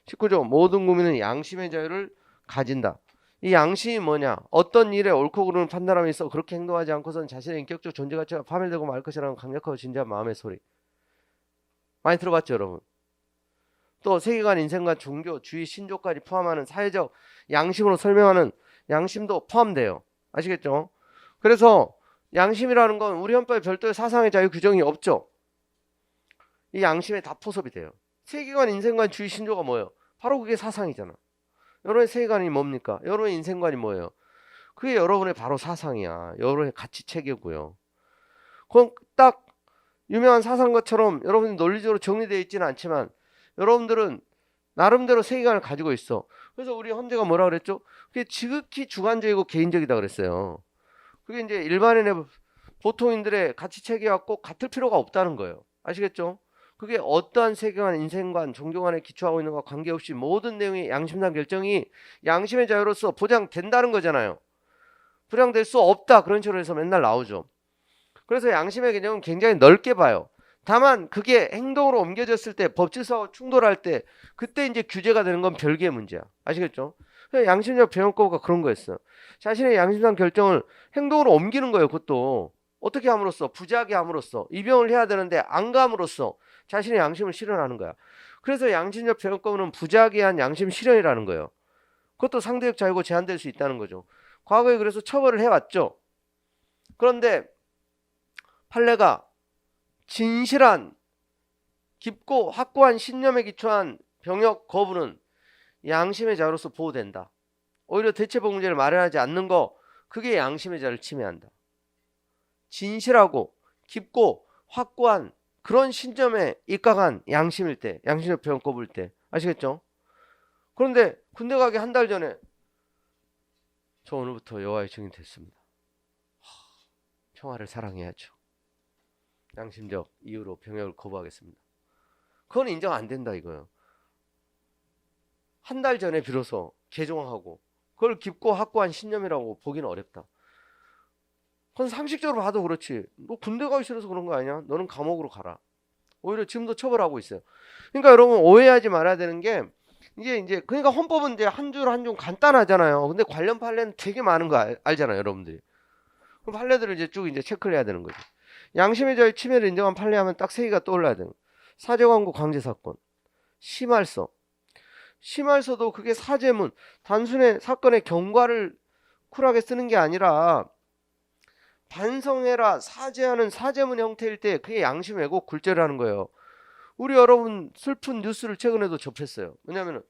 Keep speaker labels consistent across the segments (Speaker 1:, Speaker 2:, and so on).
Speaker 1: 19조 모든 국민은 양심의 자유를 가진다. 이 양심이 뭐냐? 어떤 일에 옳고 그름을 판단함에 있어 그렇게 행동하지 않고선 자신의 인격적 존재 가치가 파멸되고 말 것이라는 강력하고 진지한 마음의 소리. 많이 들어봤죠, 여러분? 또 세계관, 인생관, 종교, 주의, 신조까지 포함하는 사회적 양심으로 설명하는 양심도 포함돼요. 아시겠죠? 그래서 양심이라는 건 우리 헌법에 별도의 사상의 자유 규정이 없죠. 이 양심에 다 포섭이 돼요. 세계관, 인생관, 주의, 신조가 뭐예요? 바로 그게 사상이잖아. 여러분의 세계관이 뭡니까? 여러분의 인생관이 뭐예요? 그게 여러분의 바로 사상이야. 여러분의 가치 체계고요. 그건 딱 유명한 사상가처럼 여러분이 논리적으로 정리되어 있지는 않지만 여러분들은 나름대로 세계관을 가지고 있어. 그래서 우리 헌재가 뭐라 그랬죠? 그게 지극히 주관적이고 개인적이다 그랬어요. 그게 이제 일반인의 보통인들의 가치 체계와 꼭 같을 필요가 없다는 거예요. 아시겠죠? 그게 어떠한 세계관, 인생관, 종교관에 기초하고 있는 것과 관계없이 모든 내용의 양심상 결정이 양심의 자유로서 보장된다는 거잖아요. 보장될 수 없다 그런 식으로 해서 맨날 나오죠. 그래서 양심의 개념은 굉장히 넓게 봐요. 다만 그게 행동으로 옮겨졌을 때 법질서와 충돌할 때 그때 이제 규제가 되는 건 별개의 문제야. 아시겠죠? 양심적 배영법가 그런 거였어요. 자신의 양심상 결정을 행동으로 옮기는 거예요. 그것도 어떻게 함으로써 부자하게 함으로써 입영을 해야 되는데 안 감으로써 자신의 양심을 실현하는 거야. 그래서 양심적 배영법은 부자하게 한 양심 실현이라는 거예요. 그것도 상대적 자유고 제한될 수 있다는 거죠. 과거에 그래서 처벌을 해왔죠. 그런데 판례가 진실한 깊고 확고한 신념에 기초한 병역 거부는 양심의 자유로서 보호된다. 오히려 대체복 문제를 마련하지 않는 거 그게 양심의 자유를 침해한다. 진실하고 깊고 확고한 그런 신념에 입각한 양심일 때, 양심적 병역 거부일 때 아시겠죠? 그런데 군대 가기 한 달 전에 저 오늘부터 여호와의 증인 됐습니다. 평화를 사랑해야죠. 양심적 이유로 병역을 거부하겠습니다. 그건 인정 안 된다 이거예요. 한 달 전에 비로소 개종하고 그걸 깊고 확고한 신념이라고 보기는 어렵다. 그건 상식적으로 봐도 그렇지. 너 군대 가기 싫어서 그런 거 아니야? 너는 감옥으로 가라. 오히려 지금도 처벌하고 있어요. 그러니까 여러분 오해하지 말아야 되는 게 이제 그러니까 헌법은 이제 한 줄 한 줄 간단하잖아요. 근데 관련 판례는 되게 많은 거 알잖아요, 여러분들이. 그 판례들을 이제 쭉 이제 체크를 해야 되는 거죠. 양심의 자유 침해를 인정한 판례하면 딱 세 개가 떠올라야 되는 거예요. 사제 광고 강제 사건, 심할서. 심할서도 그게 사제문, 단순히 사건의 경과를 쿨하게 쓰는 게 아니라 반성해라 사죄하는 사제문 형태일 때 그게 양심 왜곡 굴죄라는 거예요. 우리 여러분 슬픈 뉴스를 최근에도 접했어요. 왜냐하면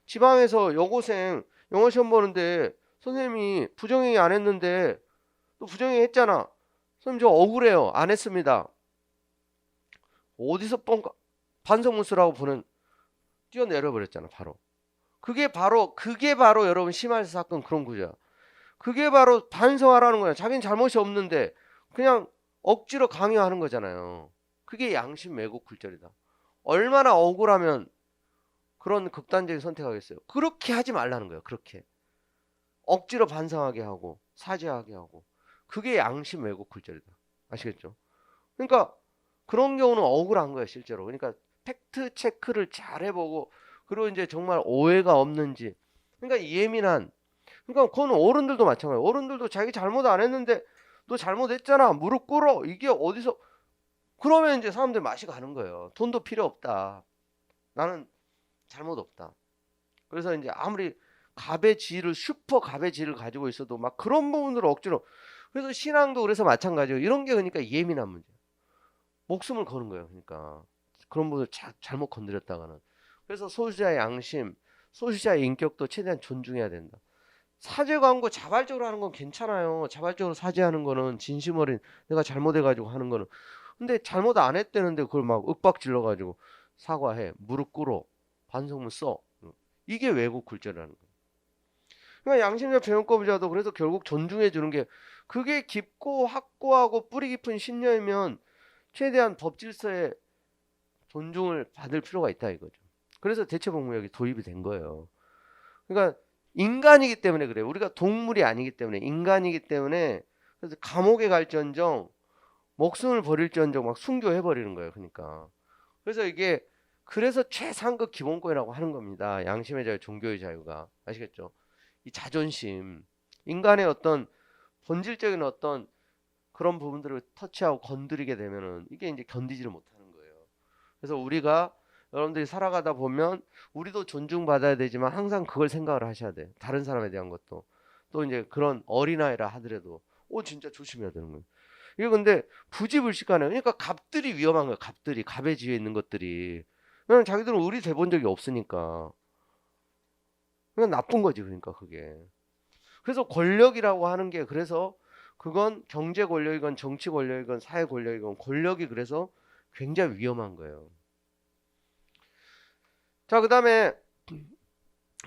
Speaker 1: 지방에서 여고생 영어 시험 보는데 선생님이 부정행위 안 했는데 또 부정행위 했잖아. 선생님 저 억울해요. 안 했습니다. 어디서 반성문 쓰라고 보는 뛰어내려 버렸잖아. 바로. 그게 바로 여러분 심할서 사건 그런 구조야. 그게 바로 반성하라는 거야. 자기는 잘못이 없는데 그냥 억지로 강요하는 거잖아요. 그게 양심 왜곡 굴절이다. 얼마나 억울하면 그런 극단적인 선택하겠어요. 그렇게 하지 말라는 거예요. 그렇게 억지로 반성하게 하고 사죄하게 하고 그게 양심 왜곡 굴절이다. 아시겠죠? 그러니까 그런 경우는 억울한 거예요. 실제로. 그러니까 팩트 체크를 잘 해보고 그리고 이제 정말 오해가 없는지 그러니까 예민한 그러니까 그건 어른들도 마찬가지예요. 어른들도 자기 잘못 안 했는데 너 잘못했잖아. 무릎 꿇어. 이게 어디서 그러면 이제 사람들 맛이 가는 거예요. 돈도 필요 없다. 나는 잘못 없다. 그래서 이제 아무리 갑의 지위를 슈퍼 갑의 지위를 가지고 있어도 막 그런 부분으로 억지로 그래서 신앙도 그래서 마찬가지예요. 이런 게 그러니까 예민한 문제. 목숨을 거는 거예요. 그러니까 그런 분을 잘못 건드렸다가는 그래서 소수자의 양심, 소수자의 인격도 최대한 존중해야 된다. 사죄 광고 자발적으로 하는 건 괜찮아요. 자발적으로 사죄하는 거는 진심 어린 내가 잘못해가지고 하는 거는. 근데 잘못 안 했다는데 그걸 막 윽박질러가지고 사과해, 무릎 꿇어, 반성문 써. 이게 왜곡 굴절이라는 거예요. 그러니까 양심적 배영법자도 그래서 결국 존중해 주는 게 그게 깊고 확고하고 뿌리 깊은 신념이면 최대한 법 질서에 존중을 받을 필요가 있다 이거죠. 그래서 대체복무역이 도입이 된 거예요. 그러니까 인간이기 때문에 그래요. 우리가 동물이 아니기 때문에 인간이기 때문에 그래서 감옥에 갈지언정 목숨을 버릴지언정 막 순교해 버리는 거예요. 그러니까 그래서 이게 그래서 최상급 기본권이라고 하는 겁니다. 양심의 자유, 종교의 자유가. 아시겠죠? 이 자존심, 인간의 어떤 본질적인 어떤 그런 부분들을 터치하고 건드리게 되면은 이게 이제 견디지를 못하는 거예요. 그래서 우리가 여러분들이 살아가다 보면 우리도 존중받아야 되지만 항상 그걸 생각을 하셔야 돼. 다른 사람에 대한 것도. 또 이제 그런 어린아이라 하더라도 진짜 조심해야 되는 거예요. 이게 근데 부지불식하네. 그러니까 갑들이 위험한 거예요. 갑들이 갑의 지위에 있는 것들이. 그냥 자기들은 의리 돼본 적이 없으니까. 그냥 나쁜 거지 그러니까 그게. 그래서 권력이라고 하는 게 그래서 그건 경제 권력이건 정치 권력이건 사회 권력이건 권력이 그래서 굉장히 위험한 거예요. 자, 그다음에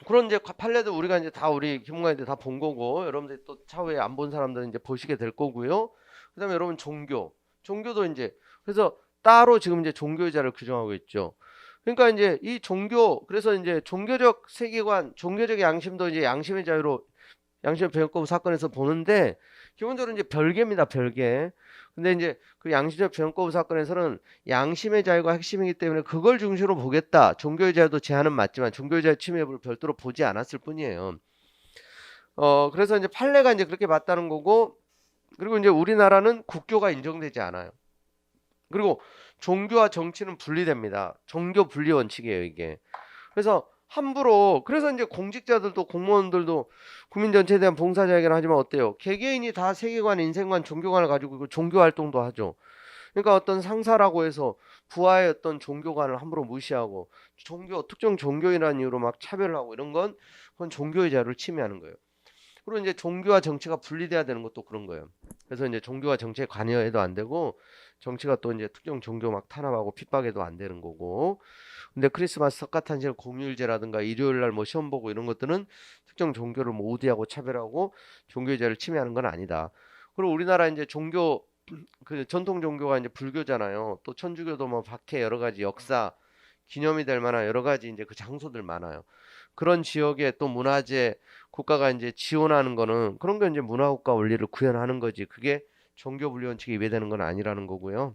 Speaker 1: 그런 이제 판례도 우리가 이제 다 우리 김문관한테 다 본 거고 여러분들이 또 차후에 안 본 사람들은 이제 보시게 될 거고요. 그다음에 여러분 종교도 이제 그래서 따로 지금 이제 종교의 자를 규정하고 있죠. 그러니까 이제 이 종교 그래서 이제 종교적 세계관, 종교적 양심도 이제 양심의 자유로 양심의 병역거부 사건에서 보는데 기본적으로 이제 별개입니다, 별개. 근데 이제 그 양심적 병역거부 사건에서는 양심의 자유가 핵심이기 때문에 그걸 중심으로 보겠다. 종교의 자유도 제한은 맞지만 종교의 자유 침해 여부를 별도로 보지 않았을 뿐이에요. 그래서 이제 판례가 이제 그렇게 봤다는 거고, 그리고 이제 우리나라는 국교가 인정되지 않아요. 그리고 종교와 정치는 분리됩니다. 종교 분리 원칙이에요, 이게. 그래서 함부로 그래서 이제 공직자들도 공무원들도 국민 전체에 대한 봉사자에게는 하지만 어때요? 개개인이 다 세계관, 인생관, 종교관을 가지고 있고 종교 활동도 하죠. 그러니까 어떤 상사라고 해서 부하의 어떤 종교관을 함부로 무시하고 특정 종교인이라는 이유로 막 차별하고 이런 건 그건 종교의 자유를 침해하는 거예요. 그리고 이제 종교와 정치가 분리돼야 되는 것도 그런 거예요. 그래서 이제 종교와 정치에 관여해도 안 되고 정치가 또 이제 특정 종교 막 탄압하고 핍박해도 안 되는 거고. 근데 크리스마스 석가탄신 공휴일제라든가 일요일 날 뭐 시험 보고 이런 것들은 특정 종교를 뭐 우대하고 차별하고 종교의 자유를 침해하는 건 아니다. 그리고 우리나라 이제 종교 그 전통 종교가 이제 불교잖아요. 또 천주교도 뭐 박해 여러 가지 역사 기념이 될 만한 여러 가지 이제 그 장소들 많아요. 그런 지역에 또 문화재 국가가 이제 지원하는 거는 그런 게 이제 문화국가 원리를 구현하는 거지. 그게 종교 분리 원칙에 위배되는 건 아니라는 거고요.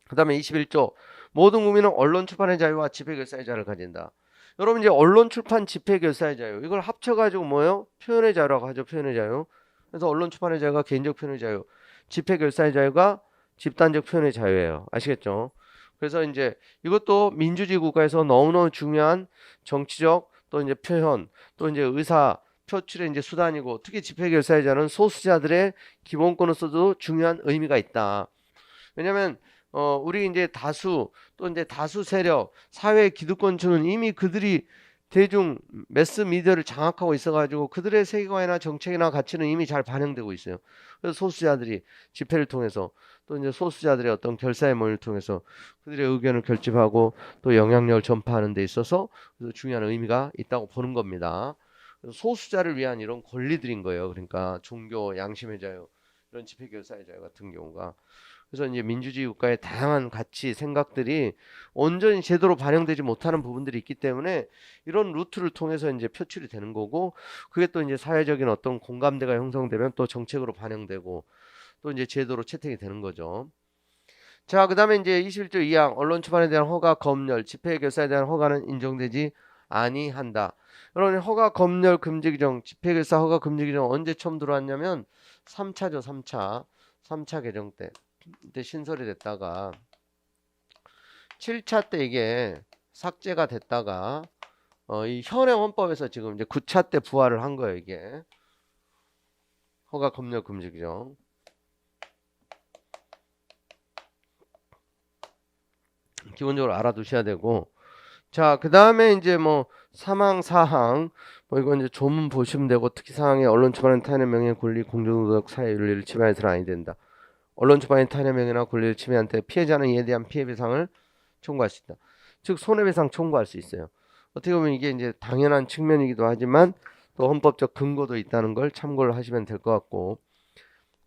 Speaker 1: 그다음에 21조 모든 국민은 언론 출판의 자유와 집회 결사의 자유를 가진다. 여러분 이제 언론 출판 집회 결사의 자유 이걸 합쳐가지고 뭐예요? 표현의 자유라고 하죠. 표현의 자유. 그래서 언론 출판의 자유가 개인적 표현의 자유, 집회 결사의 자유가 집단적 표현의 자유예요. 아시겠죠? 그래서 이제 이것도 민주주의 국가에서 너무너무 중요한 정치적 또 이제 표현 또 이제 의사 표출의 이제 수단이고 특히 집회 결사의 자는 소수자들의 기본권으로서도 중요한 의미가 있다. 왜냐하면 우리 이제 다수 또 이제 다수 세력 사회 기득권층은 이미 그들이 대중 매스 미디어를 장악하고 있어가지고 그들의 세계관이나 정책이나 가치는 이미 잘 반영되고 있어요. 그래서 소수자들이 집회를 통해서 또 이제 소수자들의 어떤 결사의 모임을 통해서 그들의 의견을 결집하고 또 영향력을 전파하는 데 있어서 중요한 의미가 있다고 보는 겁니다. 그래서 소수자를 위한 이런 권리들인 거예요. 그러니까 종교, 양심의 자유, 이런 집회 결사의 자유 같은 경우가. 그래서 이제 민주주의 국가의 다양한 가치, 생각들이 온전히 제대로 반영되지 못하는 부분들이 있기 때문에 이런 루트를 통해서 이제 표출이 되는 거고, 그게 또 이제 사회적인 어떤 공감대가 형성되면 또 정책으로 반영되고, 또 이제 제도로 채택이 되는 거죠. 자, 그다음에 이제 21조 2항 언론 출판에 대한 허가, 검열, 집회 결사에 대한 허가는 인정되지 아니한다. 여러분 허가, 검열, 금지 규정, 집회 결사 허가, 금지 규정 언제 처음 들어왔냐면 3차죠, 3차 개정 때. 그때 신설이 됐다가 7차 때 이게 삭제가 됐다가 이 현행 헌법에서 지금 이제 9차 때 부활을 한 거예요, 이게. 허가, 검열, 금지 규정. 기본적으로 알아두셔야 되고. 자, 그다음에 이제 뭐 사망 사항 뭐 이건 이제 조문 보시면 되고, 특히 사항에 언론 출판은 타인의 명예, 권리, 공정도덕, 사회 윤리를 침해해서는 아니 된다. 언론 출판인 타인의 명예나 권리를 침해한 때 피해자는 이에 대한 피해 배상을 청구할 수 있다. 즉 손해배상 청구할 수 있어요. 어떻게 보면 이게 이제 당연한 측면이기도 하지만 또 헌법적 근거도 있다는 걸 참고를 하시면 될 것 같고.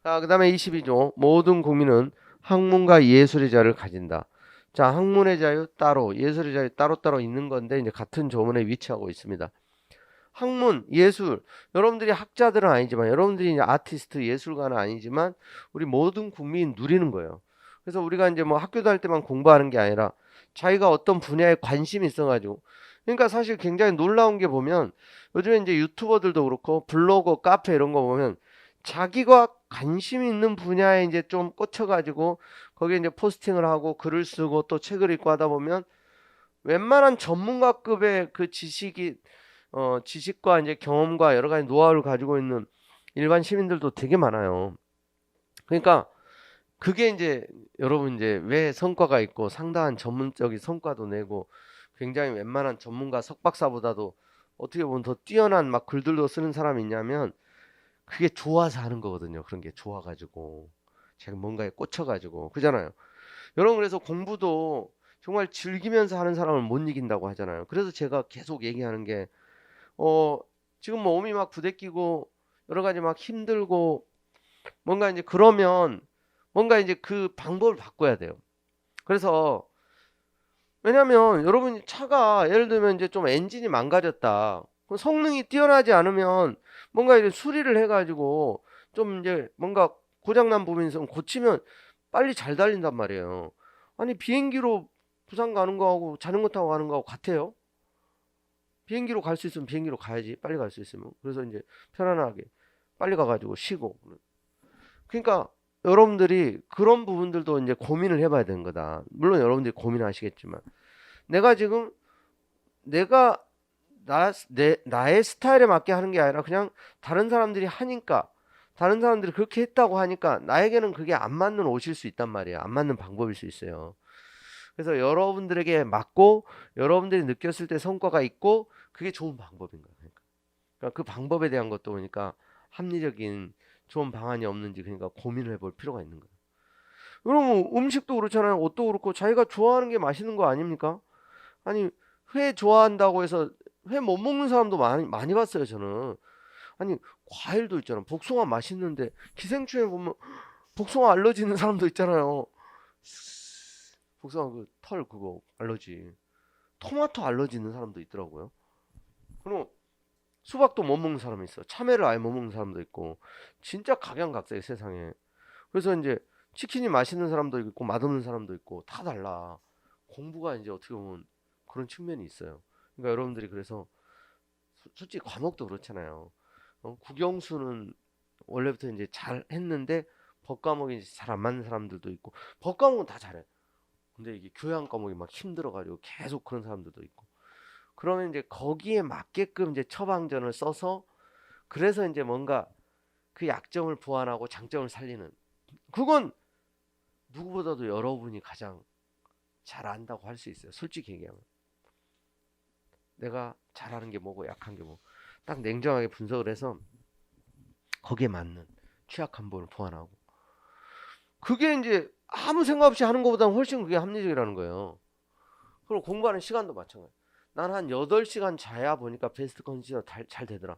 Speaker 1: 자, 그다음에 22조 모든 국민은 학문과 예술의 자유를 가진다. 자, 학문의 자유 따로, 예술의 자유 따로따로 있는 건데 이제 같은 조문에 위치하고 있습니다. 학문, 예술, 여러분들이 학자들은 아니지만 여러분들이 이제 아티스트, 예술가는 아니지만 우리 모든 국민이 누리는 거예요. 그래서 우리가 이제 뭐 학교 다닐 때만 공부하는 게 아니라 자기가 어떤 분야에 관심이 있어가지고, 그러니까 사실 굉장히 놀라운 게 보면 요즘에 이제 유튜버들도 그렇고 블로거, 카페 이런 거 보면 자기가 관심 있는 분야에 이제 좀 꽂혀가지고 거기에 이제 포스팅을 하고 글을 쓰고 또 책을 읽고 하다 보면 웬만한 전문가급의 그 지식이 지식과 이제 경험과 여러 가지 노하우를 가지고 있는 일반 시민들도 되게 많아요. 그러니까 그게 이제 여러분 이제 왜 성과가 있고 상당한 전문적인 성과도 내고 굉장히 웬만한 전문가 석박사보다도 어떻게 보면 더 뛰어난 막 글들도 쓰는 사람이 있냐면 그게 좋아서 하는 거거든요. 그런 게 좋아가지고 제가 뭔가에 꽂혀가지고 그잖아요. 여러분 그래서 공부도 정말 즐기면서 하는 사람을 못 이긴다고 하잖아요. 그래서 제가 계속 얘기하는 게 어 지금 뭐 몸이 막 부대끼고 여러 가지 막 힘들고 뭔가 이제 그러면 뭔가 이제 그 방법을 바꿔야 돼요. 그래서 왜냐면 여러분 차가 예를 들면 이제 좀 엔진이 망가졌다. 그럼 성능이 뛰어나지 않으면 뭔가 이제 수리를 해가지고 좀 이제 뭔가 고장난 부분이 있으면 고치면 빨리 잘 달린단 말이에요. 아니 비행기로 부산 가는 거하고 자전거 타고 가는 거하고 같아요. 비행기로 갈 수 있으면 비행기로 가야지. 빨리 갈 수 있으면. 그래서 이제 편안하게 빨리 가가지고 쉬고. 그러니까 여러분들이 그런 부분들도 이제 고민을 해봐야 되는 거다. 물론 여러분들이 고민하시겠지만 내가 지금 내가 나의 스타일에 맞게 하는 게 아니라 그냥 다른 사람들이 하니까 다른 사람들이 그렇게 했다고 하니까 나에게는 그게 안 맞는 옷일 수 있단 말이에요. 안 맞는 방법일 수 있어요. 그래서 여러분들에게 맞고 여러분들이 느꼈을 때 성과가 있고 그게 좋은 방법인 거예요. 그러니까 그 방법에 대한 것도 보니까 합리적인 좋은 방안이 없는지 그러니까 고민을 해볼 필요가 있는 거예요. 그러면 음식도 그렇잖아요. 옷도 그렇고 자기가 좋아하는 게 맛있는 거 아닙니까? 아니 회 좋아한다고 해서 회 못 먹는 사람도 많이 봤어요 저는. 아니 과일도 있잖아. 복숭아 맛있는데 기생충에 보면 복숭아 알러지 있는 사람도 있잖아요. 복숭아 그 털 그거 알러지. 토마토 알러지 있는 사람도 있더라고요. 그럼 수박도 못 먹는 사람이 있어. 참외를 아예 못 먹는 사람도 있고. 진짜 각양각색의 세상에. 그래서 이제 치킨이 맛있는 사람도 있고 맛없는 사람도 있고 다 달라. 공부가 이제 어떻게 보면 그런 측면이 있어요. 그러니까 여러분들이 그래서 솔직히 과목도 그렇잖아요. 국영수는 원래부터 이제 잘 했는데 법 과목이 잘 안 맞는 사람들도 있고 법 과목은 다 잘해. 근데 이게 교양 과목이 막 힘들어가지고 계속 그런 사람들도 있고. 그러면 이제 거기에 맞게끔 이제 처방전을 써서 그래서 이제 뭔가 그 약점을 보완하고 장점을 살리는 그건 누구보다도 여러분이 가장 잘 안다고 할 수 있어요. 솔직히 얘기하면 내가 잘하는 게 뭐고 약한 게 뭐 딱 냉정하게 분석을 해서 거기에 맞는 취약한 부분을 보완하고 그게 이제 아무 생각 없이 하는 것보다는 훨씬 그게 합리적이라는 거예요. 그리고 공부하는 시간도 마찬가지. 난 한 8시간 자야 보니까 베스트 컨디션 잘 되더라.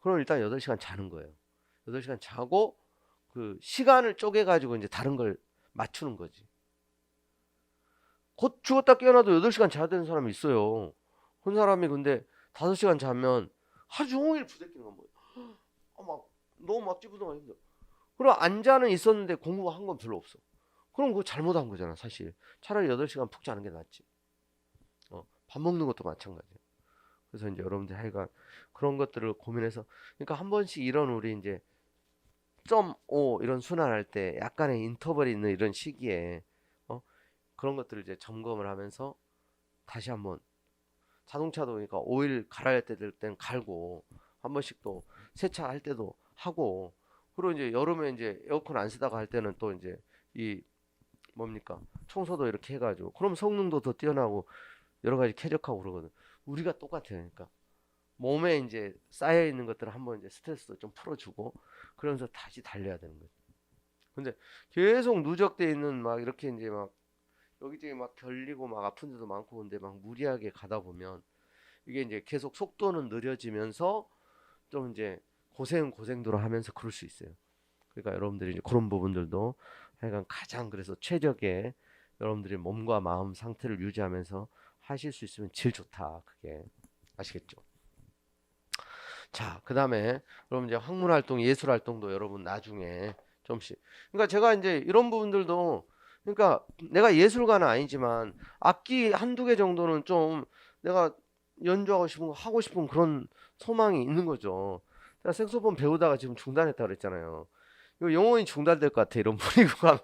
Speaker 1: 그럼 일단 8시간 자는 거예요. 8시간 자고 그 시간을 쪼개 가지고 이제 다른 걸 맞추는 거지. 곧 죽었다 깨어나도 8시간 자야 되는 사람이 있어요. 그 사람이 근데 5시간 자면 하루 종일 부대끼는 건 뭐예요? 막 너무 막 찌부둥하게 힘들어. 그럼 안 자는 있었는데 공부한 건 별로 없어. 그럼 그거 잘못한 거잖아, 사실. 차라리 8시간 푹 자는 게 낫지. 밥 먹는 것도 마찬가지예요. 그래서 이제 여러분들 하여간 그런 것들을 고민해서 그러니까 한 번씩 이런 우리 이제 0.5 이런 순환할 때 약간의 인터벌이 있는 이런 시기에 그런 것들을 이제 점검을 하면서 다시 한번 자동차도 그러니까 오일 갈아야 될 때는 갈고 한 번씩 또 세차할 때도 하고 그리고 이제 여름에 이제 에어컨 안 쓰다가 할 때는 또 이제 이 뭡니까 청소도 이렇게 해가지고 그럼 성능도 더 뛰어나고 여러 가지 쾌적하고 그러거든. 우리가 똑같아요. 그러니까 몸에 이제 쌓여 있는 것들을 한번 이제 스트레스도 좀 풀어주고 그러면서 다시 달려야 되는 거죠. 근데 계속 누적돼 있는 막 이렇게 이제 막 여기저기 막 결리고 막 아픈 데도 많고 근데 막 무리하게 가다 보면 이게 이제 계속 속도는 느려지면서 좀 이제 고생도로 하면서 그럴 수 있어요. 그러니까 여러분들이 이제 그런 부분들도 하여간 가장 그래서 최적의 여러분들의 몸과 마음 상태를 유지하면서 하실 수 있으면 제일 좋다. 그게 아시겠죠? 자, 그다음에 여러분 이제 학문 활동, 예술 활동도 여러분 나중에 좀씩. 그러니까 제가 이제 이런 부분들도 그러니까 내가 예술가는 아니지만 악기 한두 개 정도는 좀 내가 연주하고 싶은 거 하고 싶은 그런 소망이 있는 거죠. 제가 색소폰 배우다가 지금 중단했다 그랬잖아요. 이거 영원히 중단될 것 같아 이런 분위기 가면.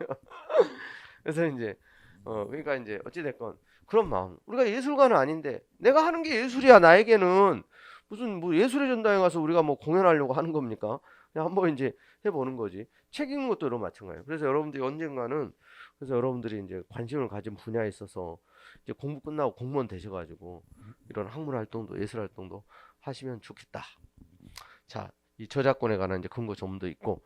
Speaker 1: 그래서 이제 그러니까 이제 어찌 됐건 그런 마음. 우리가 예술가는 아닌데 내가 하는 게 예술이야. 나에게는 무슨 뭐 예술의 전당에 가서 우리가 뭐 공연하려고 하는 겁니까? 그냥 한번 이제 해보는 거지. 책 읽는 것도 이런 마찬가지예요. 그래서 여러분들이 언젠가는 그래서 여러분들이 이제 관심을 가진 분야에 있어서 이제 공부 끝나고 공무원 되셔가지고 이런 학문 활동도 예술 활동도 하시면 좋겠다. 자, 이 저작권에 관한 이제 근거 좀도 있고